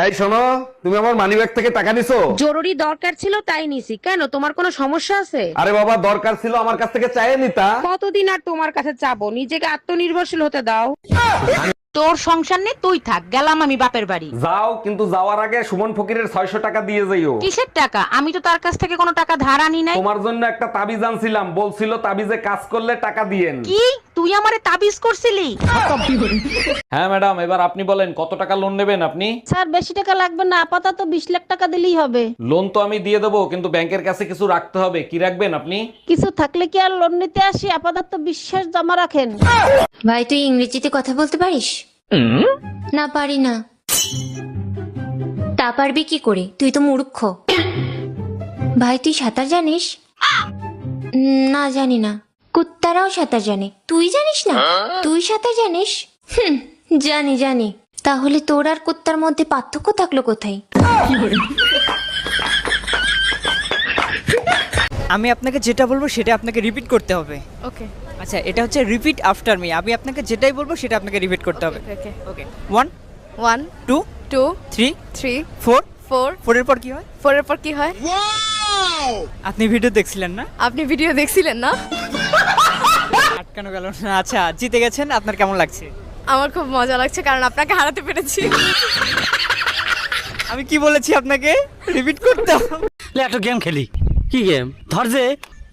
এই শোনো, তুমি আমার মানিব্যাগ থেকে টাকা নিছো? জরুরি দরকার ছিল তাই নিছি। কেন, তোমার কোনো সমস্যা আছে? আরে বাবা, দরকার ছিল আমার কাছ থেকে চাইয়ে নিতা। কতদিন আর তোমার কাছে চাবো? নিজেকে আত্মনির্ভরশীল হতে দাও। তোর সংসার নেই, তুই থাক, গেলাম আমি বাপের বাড়ি। যাও, কিন্তু যাওয়ার আগে সুমন ফকিরের 600 টাকা দিয়ে যাইও। কিসের টাকা? আমি তো তার কাছ থেকে কোনো টাকা ধার আনি নাই। তোমার জন্য একটা তাবিজ আনছিলাম, বলছিল তাবিজে কাজ করলে টাকা দিয়েন। কি তুই আমারে তাবিজ করছিলি? হ্যাঁ ম্যাডাম, এবার আপনি বলেন কত টাকা লোন নেবেন আপনি? স্যার বেশি টাকা লাগবে না, আপাতত 20 লাখ টাকা দিলেই হবে। লোন তো আমি দিয়ে দেবো, কিন্তু ব্যাংকের কাছে কিছু রাখতে হবে। কি রাখবেন আপনি? কিছু থাকলে কি আর লোন নিতে আসি? আপাতত বিশ্বাস জমা রাখেন। ভাই তুই ইংরেজিতে কথা বলতে পারিস? না পারি না। তা পারবি কি করে? তুই তো মূর্খ। ভাই তুই সাঁতার জানিস? না জানি না। কুত্তারাও সাঁতার জানে, তুই জানিস না? তুই সাঁতার জানিস? জানি জানি। তাহলে তোর আর কুত্তার মধ্যে পার্থক্য থাকলো কোথায়? আমি আপনাকে যেটা বলবো সেটা আপনাকে রিপিট করতে হবে। ওকে আচ্ছা, এটা হচ্ছে রিপিট আফটার মি। আমি আপনাকে যেটাই বলবো সেটা আপনাকে রিপিট করতে হবে। ওকে ওকে 1 1 2 2 3 3 4 4 4 এর পর কি হয়? 4 এর পর কি হয়? আপনি ভিডিও দেখছিলেন না? আপনি ভিডিও দেখছিলেন না? আটকানো গেল না। আচ্ছা, জিতে গেছেন, আপনার কেমন লাগছে? আমার খুব মজা লাগছে কারণ আপনাকে হারাতে পেরেছি। আমি কি বলেছি আপনাকে রিপিট করতে হবে? একটা গেম খেলি। কি গেম? ধর যে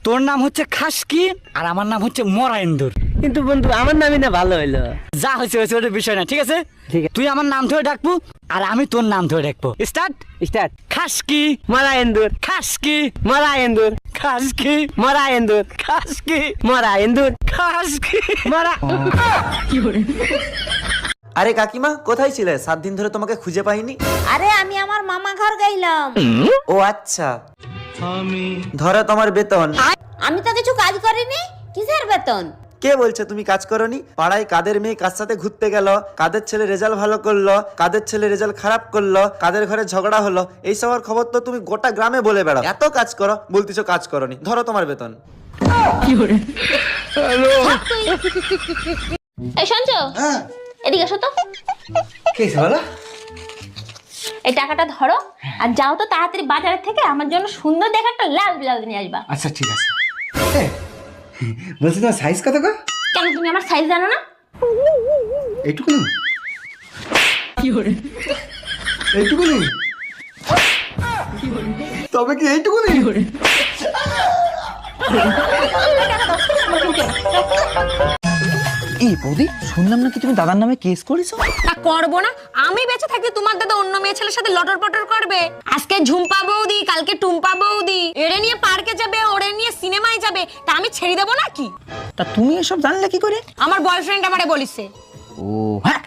তোর নাম হচ্ছে খাসকি আর আমার নাম হচ্ছে মরাইন্দুর। কিন্তু বন্ধু আমার নামই না ভালো হইলো। যা হয়েছে হয়েছে, ওটা বিষয় না, ঠিক আছে? ঠিক আছে, তুই আমার নাম ধরে ডাকবো আর আমি তোর নাম ধরে ডাকবো। Start start. খাসকি মরাইন্দুর, খাসকি মরাইন্দুর, খাসকি মরাইন্দুর, খাসকি মরাইন্দুর, খাসকি মরা। আরে কাকিমা, কোথায় ছিলে? 7 দিন ধরে তোমাকে খুঁজে পাইনি। আরে আমি আমার মামা ঘর গেলাম। ও আচ্ছা, ধরো তোমার বেতন। আমি তো কিছু কাজ করিনি, কিসের বেতন? কে বলছে তুমি কাজ করনি? পাড়ায় কাদের মেয়ে কার সাথে ঘুরতে গেল, কাদের ছেলে রেজাল্ট ভালো করলো, কাদের ছেলে রেজাল্ট খারাপ করলো, কাদের ঘরে ঝগড়া হলো, এই সবার খবর তো তুমি গোটা গ্রামে বলে বেড়াও। এত কাজ করো, বলতেছো কাজ করনি। ধরো তোমার বেতন। এই শুনছো? এদিকে এসো তো। কি বলো? এই টাকাটা ধরো আর যাও তো তাড়াতাড়ি বাজার থেকে আমার জন্য সুন্দর দেখে একটা লাল ব্লাউজ নিয়ে আসবা। আচ্ছা ঠিক আছে। বলছি তোমার সাইজ কত গো? কেন তুমি আমার সাইজ জানো না? এইটুকুনি? এইটুকুনি? তবে কি এইটুকুনি? এই বৌদি, শুনলাম নাকি তুমি দাদার নামে কেস করেছো? তা করবো না? আমি বেঁচে থাকতে তোমার দাদা অন্য মেয়ে ছেলের সাথে লটর পটর করবে? আজকে ঝুম্পা বৌদি, কালকে টুম্পা বৌদি, এরে নিয়ে পার্কে যাবে, ওরে নিয়ে সিনেমায় যাবে, তা আমি ছেড়ে দেবো নাকি? তা তুমি এসব জানলে কি করে? আমার বয়ফ্রেন্ড আমারে বলিছে। ও হ্যাঁ,